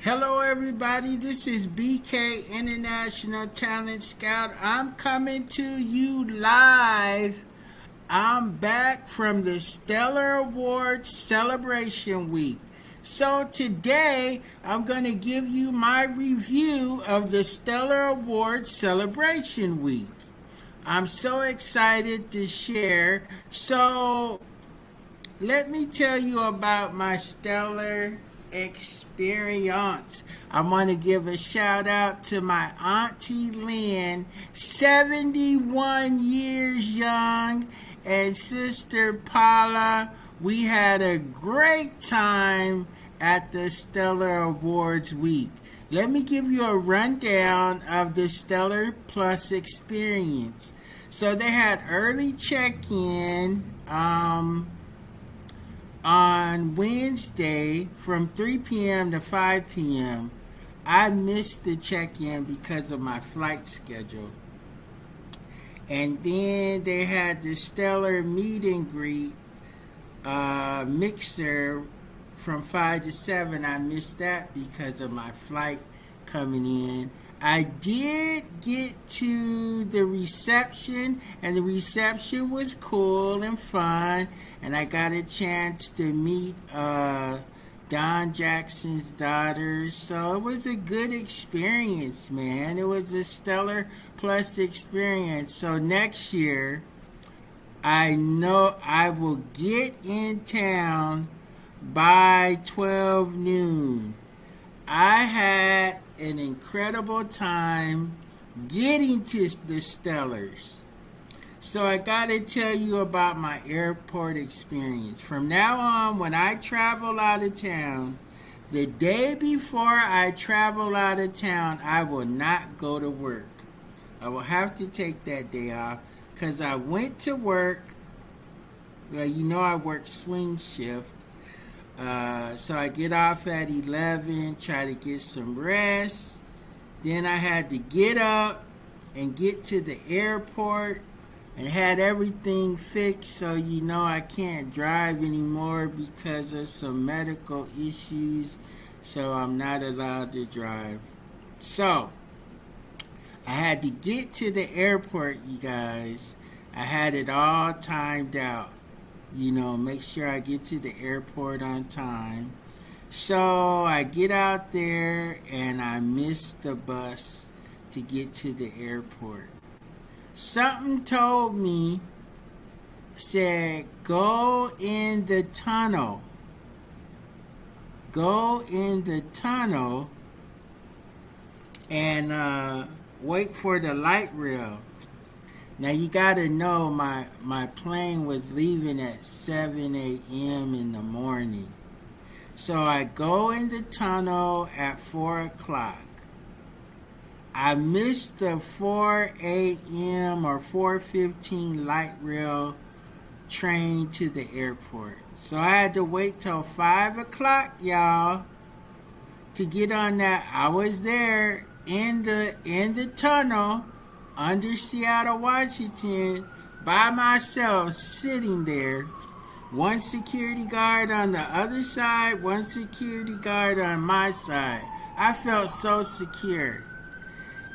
Hello, everybody. This is BK International Talent Scout. I'm coming to you live. I'm back from the Stellar Awards Celebration Week. So, today I'm going to give you my review of the Stellar Awards Celebration Week. I'm so excited to share. So, let me tell you about my stellar experience. I want to give a shout out to my Auntie Lynn, 71 years young, and Sister Paula. We had a great time at the Stellar Awards Week. Let me give you a rundown of the Stellar Plus experience. So they had early check-in on Wednesday from 3 p.m. to 5 p.m. I missed the check-in because of my flight schedule. And then they had the Stellar meet and greet mixer from 5 to 7. I missed that because of my flight coming in. I did get to the reception, and the reception was cool and fun, and I got a chance to meet Don Jackson's daughter, so it was a good experience, man. It was a Stellar Plus experience. So next year, I know I will get in town by 12 noon. I had an incredible time getting to the Stellars. So I got to tell you about my airport experience. From now on, when I travel out of town, the day before I travel out of town, I will not go to work. I will have to take that day off because I went to work. Well, you know I work swing shift. So I get off at 11, try to get some rest. Then I had to get up and get to the airport and had everything fixed, so you know I can't drive anymore because of some medical issues, so I'm not allowed to drive. So I had to get to the airport, you guys. I had it all timed out. Make sure I get to the airport on time. So I get out there and I miss the bus to get to the airport. Something told me, said, go in the tunnel. Go in the tunnel and wait for the light rail. Now you gotta know my plane was leaving at 7 a.m. in the morning. So I go in the tunnel at 4 o'clock. I missed the 4 a.m. or 4:15 light rail train to the airport. So I had to wait till 5 o'clock, y'all, to get on that. I was there in the tunnel under Seattle, Washington, by myself, sitting there. One security guard on the other side, one security guard on my side. I felt so secure.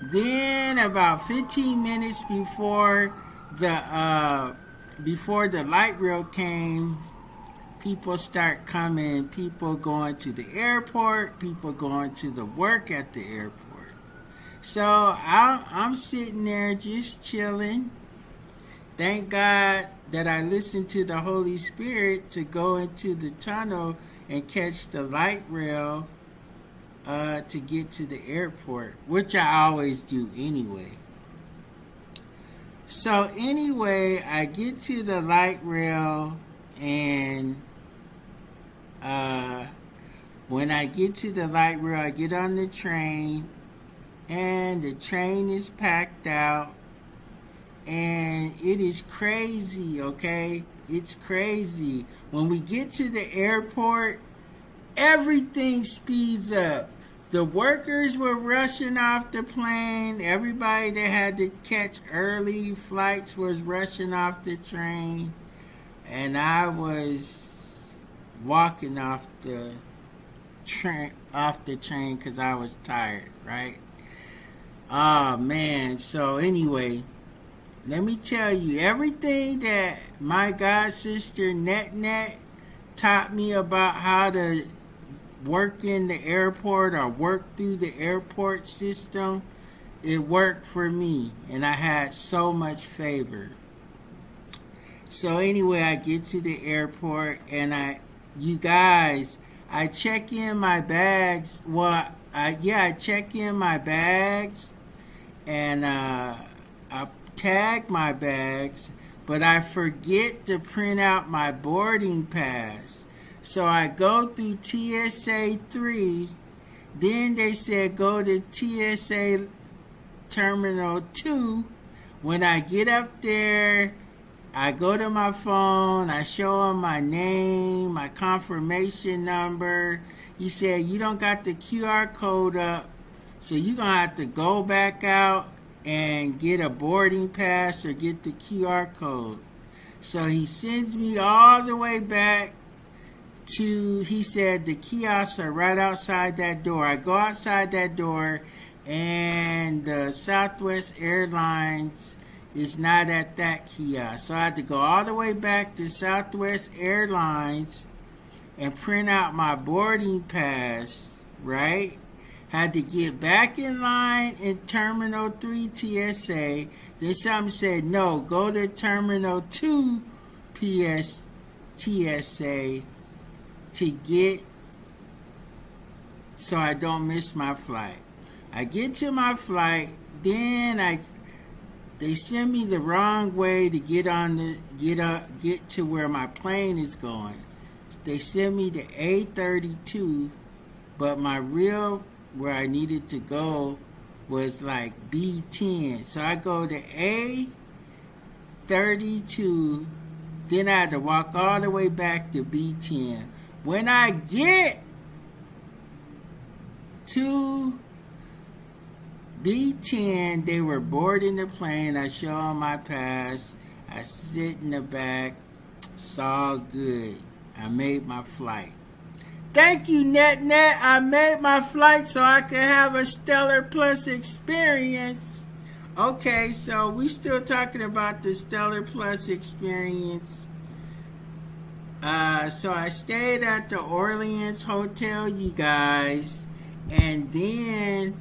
Then about 15 minutes before the light rail came, people start coming, people going to the airport, people going to the work at the airport. So I'm sitting there just chilling. Thank God that I listened to the Holy Spirit to go into the tunnel and catch the light rail to get to the airport, which I always do anyway. So anyway, I get to the light rail, and when I get to the light rail, I get on the train, and the train is packed out, and it is crazy, okay? It's crazy. When we get to the airport, everything speeds up. The workers were rushing off the plane. Everybody that had to catch early flights was rushing off the train. And I was walking off the the train because I was tired, right? Oh man. So anyway, let me tell you everything that my god sister Net taught me about how to work in the airport or work through the airport system. It worked for me, and I had so much favor. So anyway, I get to the airport, and I check in my bags. Well, I check in my bags, and I tag my bags, but I forget to print out my boarding pass. So I go through TSA 3. Then they said go to TSA Terminal 2. When I get up there, I go to my phone. I show them my name, my confirmation number. He said, you don't got the QR code up, so you're going to have to go back out and get a boarding pass or get the QR code. So he sends me all the way back he said the kiosks are right outside that door. I go outside that door, and the Southwest Airlines is not at that kiosk. So I had to go all the way back to Southwest Airlines and print out my boarding pass, right? Had to get back in line in Terminal 3 TSA. Then something said, no, go to Terminal 2 TSA to get, so I don't miss my flight. I get to my flight, then they send me the wrong way to get to where my plane is going. They send me to A32, but my real where I needed to go was like B10. So I go to A32, then I had to walk all the way back to B10. When I get to B10, they were boarding the plane. I show them my pass. I sit in the back. It's all good. I made my flight. Thank you, Net. I made my flight so I could have a Stellar Plus experience. Okay, so we still talking about the Stellar Plus experience. So I stayed at the Orleans Hotel, you guys, and then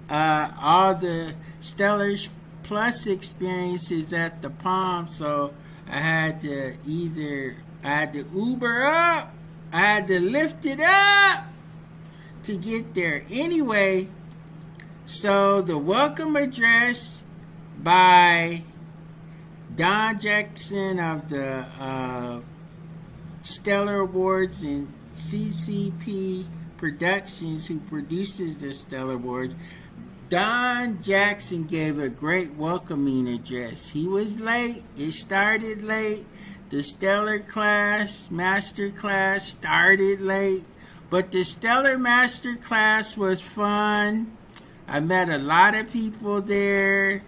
all the Stellar Plus experiences at the Palm. So I had to Uber up, I had to lift it up to get there. Anyway, so the welcome address by Don Jackson of the Stellar Awards and CCP Productions, who produces the Stellar Awards. Don Jackson gave a great welcoming address. He was late. It started late. The Stellar class, Master class started late. But the Stellar Master class was fun. I met a lot of people there.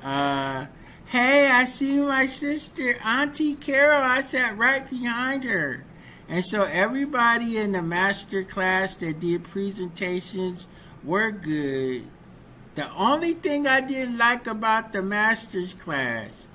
Hey, I see my sister, Auntie Carol. I sat right behind her. And so everybody in the master class that did presentations were good. The only thing I didn't like about the master's class,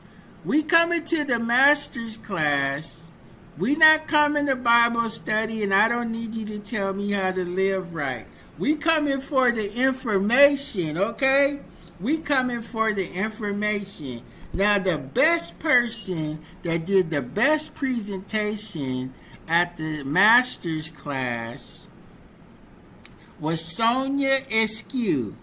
we coming to the master's class, we not coming to Bible study, and I don't need you to tell me how to live right. We coming for the information, okay? We coming for the information. Now, the best person that did the best presentation at the master's class was Sonia Eskew,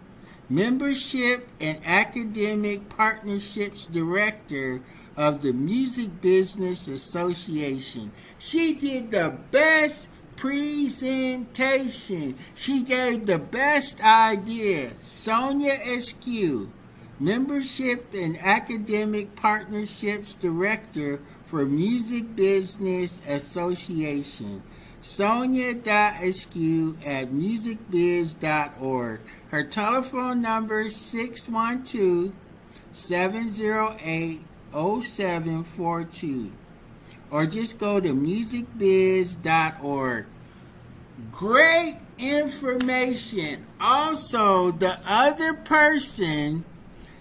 Membership and Academic Partnerships Director of the Music Business Association. She did the best presentation. She gave the best idea. Sonia Eskew, Membership and Academic Partnerships Director for Music Business Association. Sonia.Eskew at musicbiz.org. Her telephone number is 612-708-0742. or just go to musicbiz.org. Great information. Also, the other person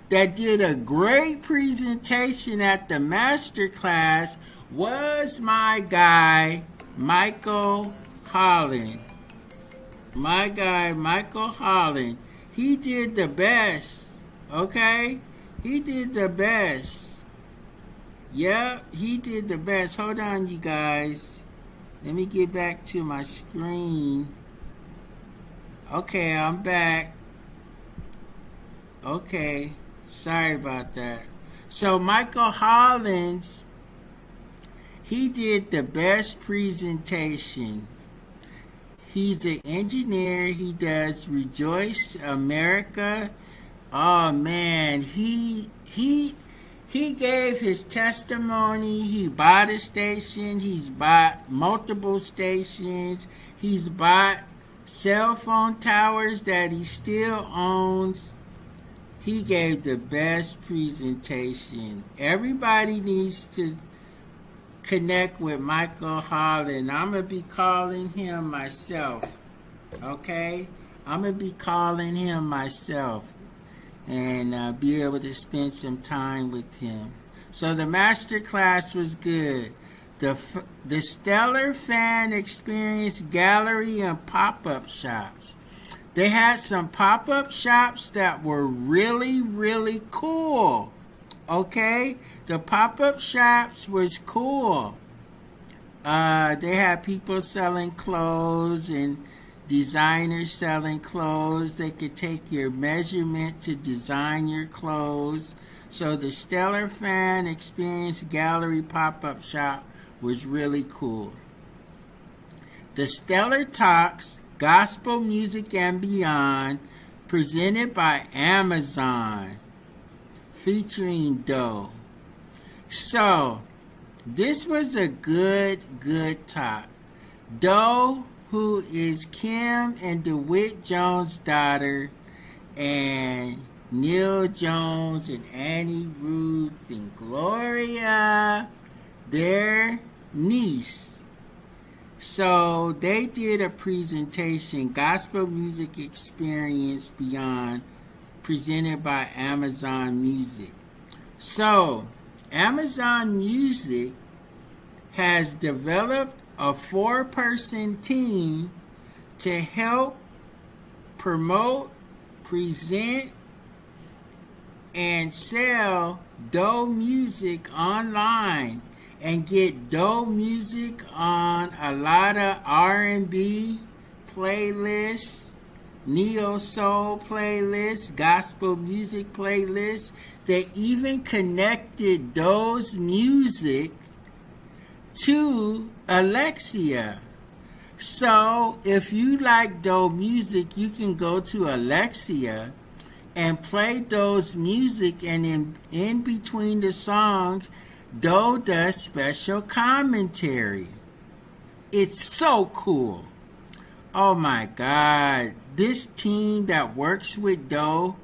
that did a great presentation at the masterclass was my guy, Michael Holland. My guy, Michael Holland. He did the best, okay? He did the best. Yeah, he did the best. Hold on, you guys. Let me get back to my screen. Okay, I'm back. Okay, sorry about that. So Michael Hollins, he did the best presentation. He's an engineer. He does Rejoice America. Oh man, he gave his testimony. He bought a station. He's bought multiple stations. He's bought cell phone towers that he still owns. He gave the best presentation. Everybody needs to connect with Michael Holland. I'm going to be calling him myself. Okay? I'm going to be calling him myself and be able to spend some time with him. So the master class was good. The Stellar Fan Experience Gallery and Pop-Up Shops. They had some pop-up shops that were really, really cool. Okay? The pop-up shops was cool. They had people selling clothes and designers selling clothes. They could take your measurement to design your clothes. So the Stellar Fan Experience Gallery pop-up shop was really cool. The Stellar Talks, Gospel Music and Beyond, presented by Amazon, featuring Doe. So, this was a good talk. Doe, who is Kim and DeWitt Jones' daughter, and Neil Jones and Annie Ruth and Gloria, their niece. So they did a presentation, Gospel Music Experience Beyond, presented by Amazon Music. So Amazon Music has developed a 4-person team to help promote, present, and sell Doe music online and get Doe music on a lot of R&B playlists, neo soul playlists, gospel music playlists. They even connected Doe's music to Alexa. So if you like Doe music, you can go to Alexa and play Doe's music, and in between the songs, Doe does special commentary. It's so cool. Oh my God. This team that works with Doe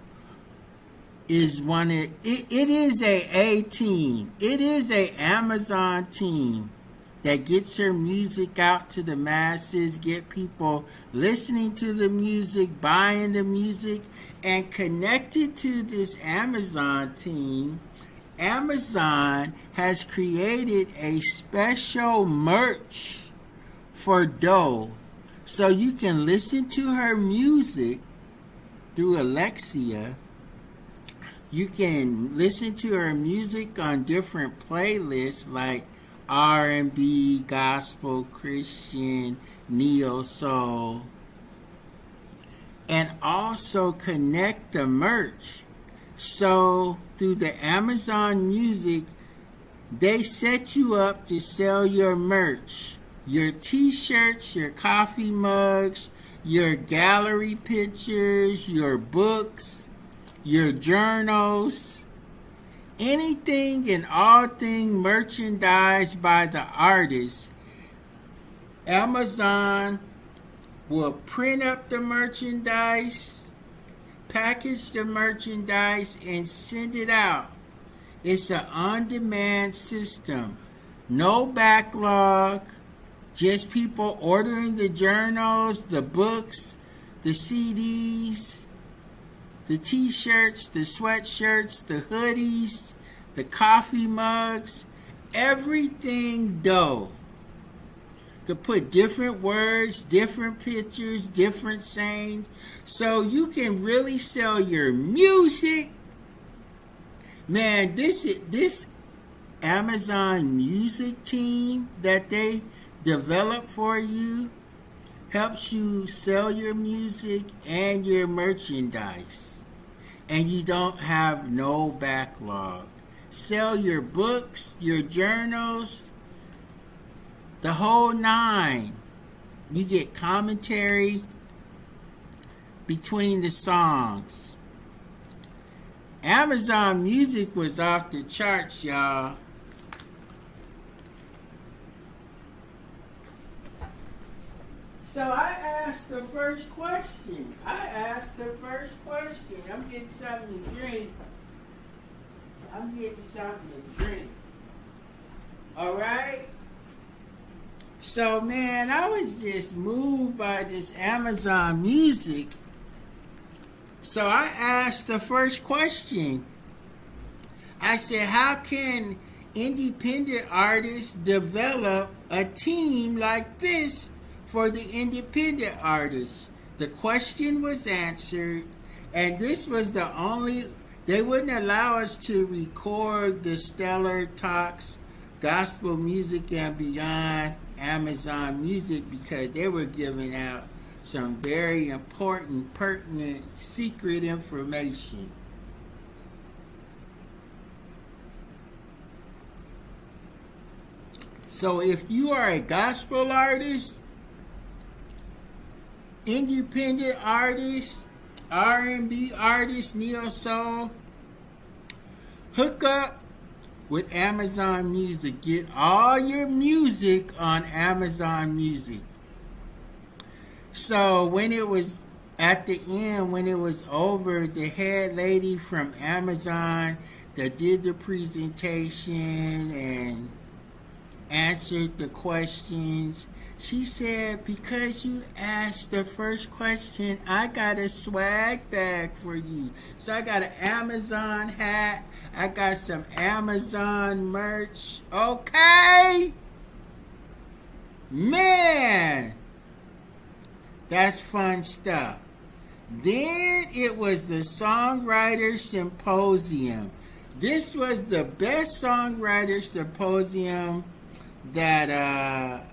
is it is a team. It is a Amazon team that gets her music out to the masses, get people listening to the music, buying the music, and connected to this Amazon team. Amazon has created a special merch for Doe, so you can listen to her music through Alexa. You can listen to her music on different playlists like R&B, gospel, Christian, neo soul, and also connect the merch. So through the Amazon Music, they set you up to sell your merch, your t-shirts, your coffee mugs, your gallery pictures, your books, your journals, anything and all thing merchandise by the artist. Amazon will print up the merchandise, package the merchandise, and send it out. It's an on-demand system. No backlog. Just people ordering the journals, the books, the CDs, the t-shirts, the sweatshirts, the hoodies, the coffee mugs, everything dough. Could put different words, different pictures, different sayings, so you can really sell your music. Man, this Amazon Music team that they develop for you helps you sell your music and your merchandise, and you don't have no backlog. Sell your books, your journals, the whole nine. You get commentary between the songs. Amazon Music was off the charts, y'all. So I asked the first question. I'm getting something to drink. All right? So, man, I was just moved by this Amazon Music. So I asked the first question. I said, how can independent artists develop a team like this for the independent artists? The question was answered, and this was the only, they wouldn't allow us to record the Stellar Talks, Gospel Music and Beyond Amazon Music because they were giving out some very important, pertinent, secret information. So if you are a gospel artist, independent artist, R&B artist, neo soul, hook up with Amazon Music. Get all your music on Amazon Music. So when it was at the end, when it was over, the head lady from Amazon that did the presentation and answered the questions, she said, because you asked the first question, I got a swag bag for you. So I got an Amazon hat. I got some Amazon merch. Okay? Man, that's fun stuff. Then it was the Songwriter Symposium. This was the best Songwriter Symposium that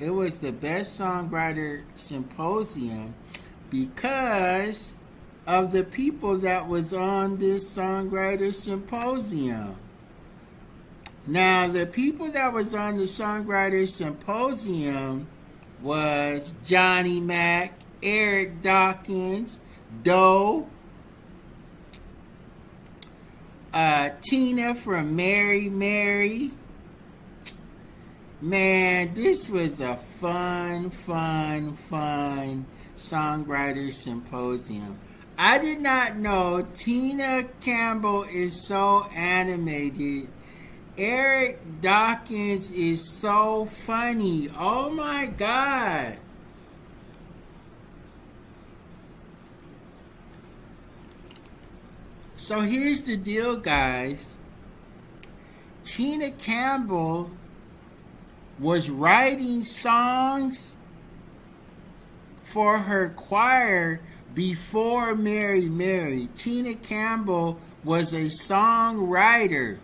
it was the best Songwriter Symposium because of the people that was on this Songwriter Symposium. Now, the people that was on the Songwriter Symposium was Johnny Mac, Eric Dawkins, Doe, Tina from Mary Mary. Man, this was a fun Songwriter Symposium. I did not know Tina Campbell is so animated. Eric Dawkins is so funny. Oh my God. So here's the deal, guys. Tina Campbell was writing songs for her choir before Mary Mary. Tina Campbell was a songwriter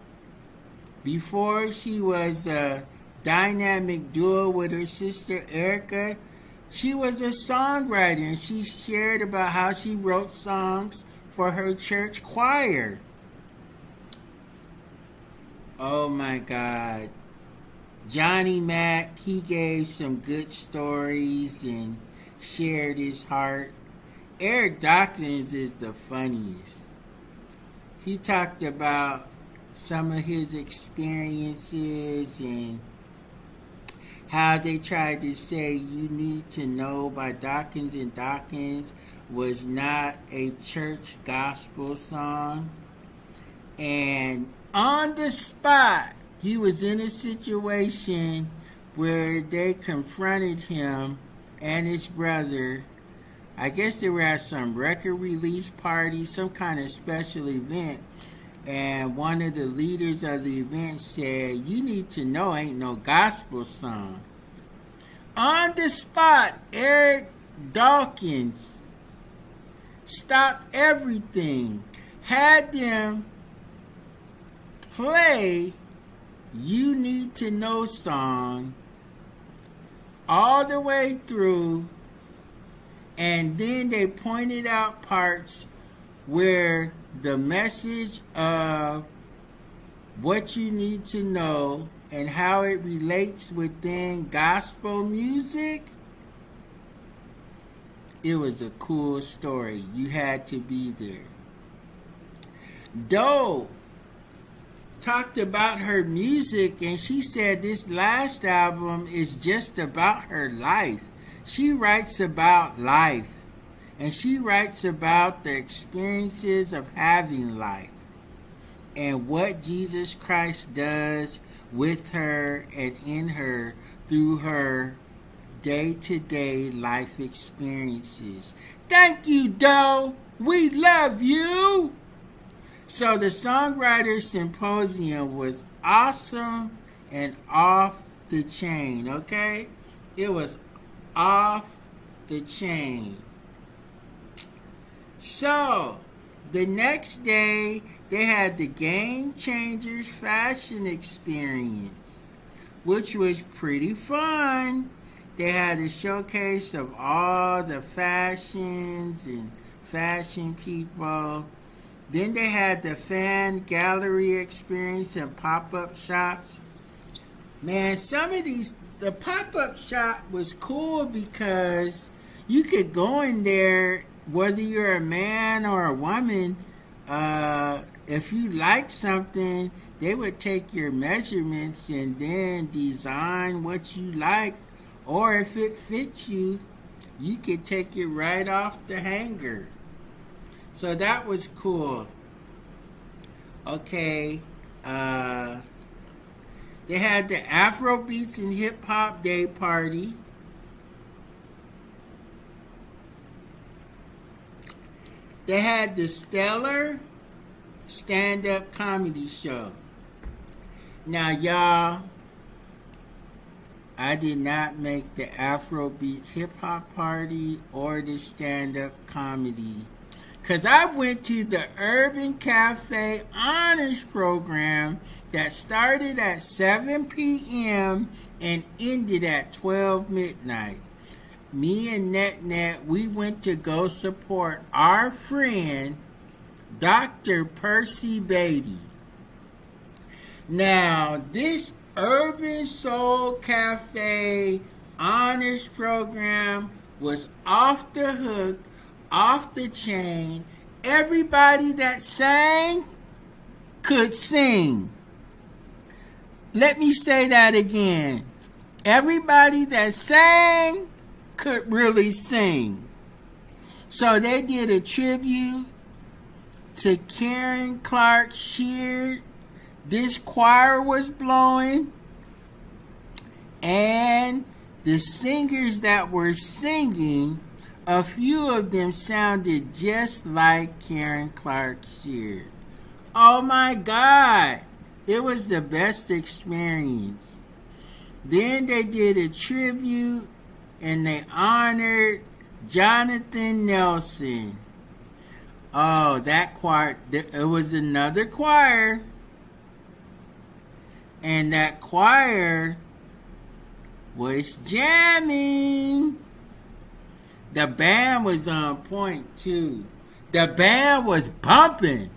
before she was a dynamic duo with her sister Erica. She was a songwriter, and she shared about how she wrote songs for her church choir. Oh my God. Johnny Mac, he gave some good stories and shared his heart. Eric Dawkins is the funniest. He talked about some of his experiences and how they tried to say You Need to Know by Dawkins and Dawkins was not a church gospel song. And on the spot, he was in a situation where they confronted him and his brother. I guess they were at some record release party, some kind of special event. And one of the leaders of the event said, "You need to know ain't no gospel song." On the spot, Eric Dawkins stopped everything, had them play "You Need to Know" song all the way through, and then they pointed out parts where the message of what you need to know and how it relates within gospel music. It was a cool story. You had to be there. Doe talked about her music, and she said this last album is just about her life. She writes about life, and she writes about the experiences of having life and what Jesus Christ does with her and in her through her day-to-day life experiences. Thank you, Doe. We love you. So the Songwriters Symposium was awesome and off the chain, okay? It was off the chain. So, the next day, they had the Game Changers Fashion Experience, which was pretty fun. They had a showcase of all the fashions and fashion people. Then they had the fan gallery experience and pop-up shops. Man, some of these, the pop-up shop was cool because you could go in there, whether you're a man or a woman, if you like something, they would take your measurements and then design what you like. Or if it fits you, you could take it right off the hanger. So that was cool. Okay. They had the Afrobeats and Hip Hop Day Party. They had the Stellar Stand-Up Comedy Show. Now, y'all, I did not make the Afrobeat Hip Hop Party or the stand-up comedy, because I went to the Urban Cafe Honors Program that started at 7 p.m. and ended at 12 midnight. Me and Net, we went to go support our friend, Dr. Percy Bady. Now, this Urban Soul Cafe Honors Program was off the hook, off the chain. Everybody that sang could sing. Let me say that again. Everybody that sang could really sing. So they did a tribute to Karen Clark Sheard. This choir was blowing, and the singers that were singing, a few of them sounded just like Karen Clark Sheard. Oh my God, it was the best experience. Then they did a tribute and they honored Johnathon Nelson. Oh, that choir, it was another choir. And that choir was jamming. The band was on point too. The band was bumping.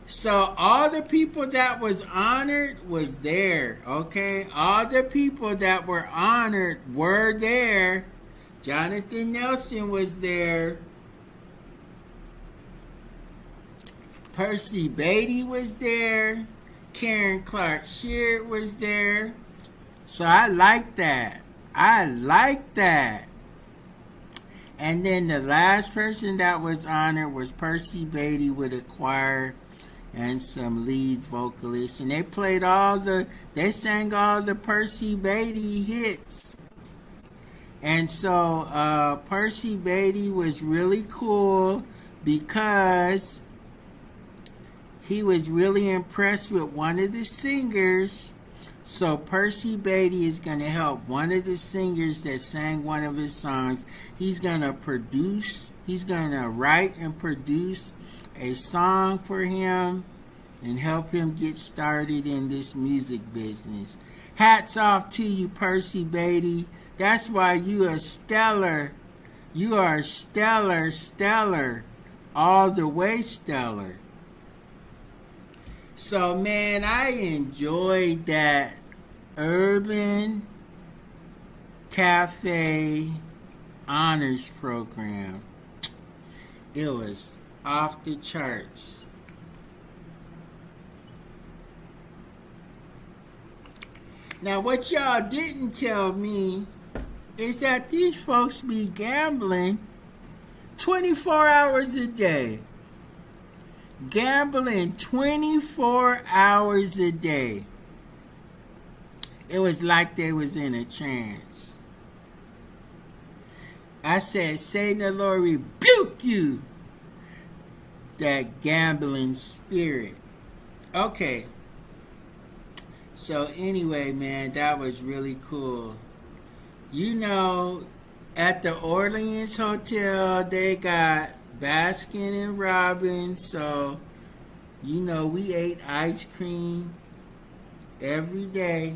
So all the people that was honored was there, okay? All the people that were honored were there. Johnathon Nelson was there. Percy Bady was there. Karen Clark Sheard was there. So I like that. And then the last person that was honored was Percy Bady with a choir. and some lead vocalists. And they sang all the Percy Bady hits. And so Percy Bady was really cool because he was really impressed with one of the singers. So Percy Bady is going to help one of the singers that sang one of his songs. He's going to write and produce a song for him and help him get started in this music business. Hats off to you, Percy Bady. That's why you are stellar. You are stellar, all the way stellar. So, man, I enjoyed that Urban Cafe Honors Program. It was off the charts. Now, what y'all didn't tell me is that these folks be gambling 24 hours a day. Gambling 24 hours a day. It was like they was in a trance. I said, Satan, the Lord rebuke you, that gambling spirit. Okay. So anyway, man, that was really cool. You know, at the Orleans Hotel, they got Baskin and Robbins, so you know we ate ice cream every day,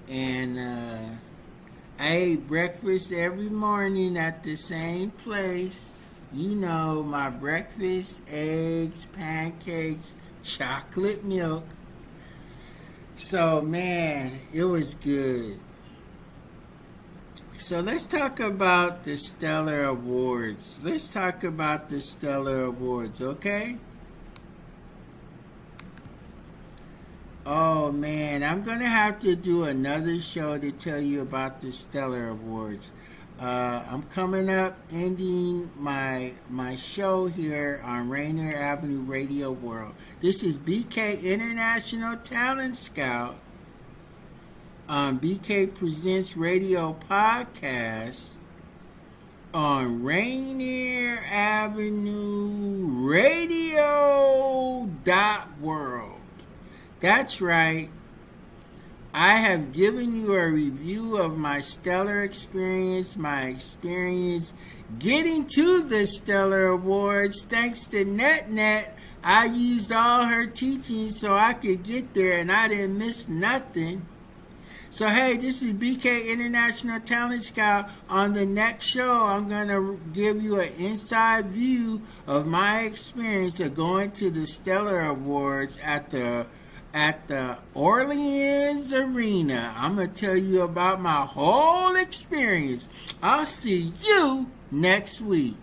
and I ate breakfast every morning at the same place. You know, my breakfast: eggs, pancakes, chocolate milk. So man, it was good. So let's talk about the Stellar Awards. Okay? Oh man, I'm going to have to do another show to tell you about the Stellar Awards. I'm coming up, ending my show here on Rainier Avenue Radio World. This is BK International Talent Scout on BK Presents Radio Podcast on Rainier Avenue Radio.world. That's right. I have given you a review of my stellar experience, my experience getting to the Stellar Awards. Thanks to NetNet, I used all her teachings so I could get there and I didn't miss nothing. So, hey, this is BK International Talent Scout. On the next show, I'm going to give you an inside view of my experience of going to the Stellar Awards at the Orleans Arena. I'm going to tell you about my whole experience. I'll see you next week.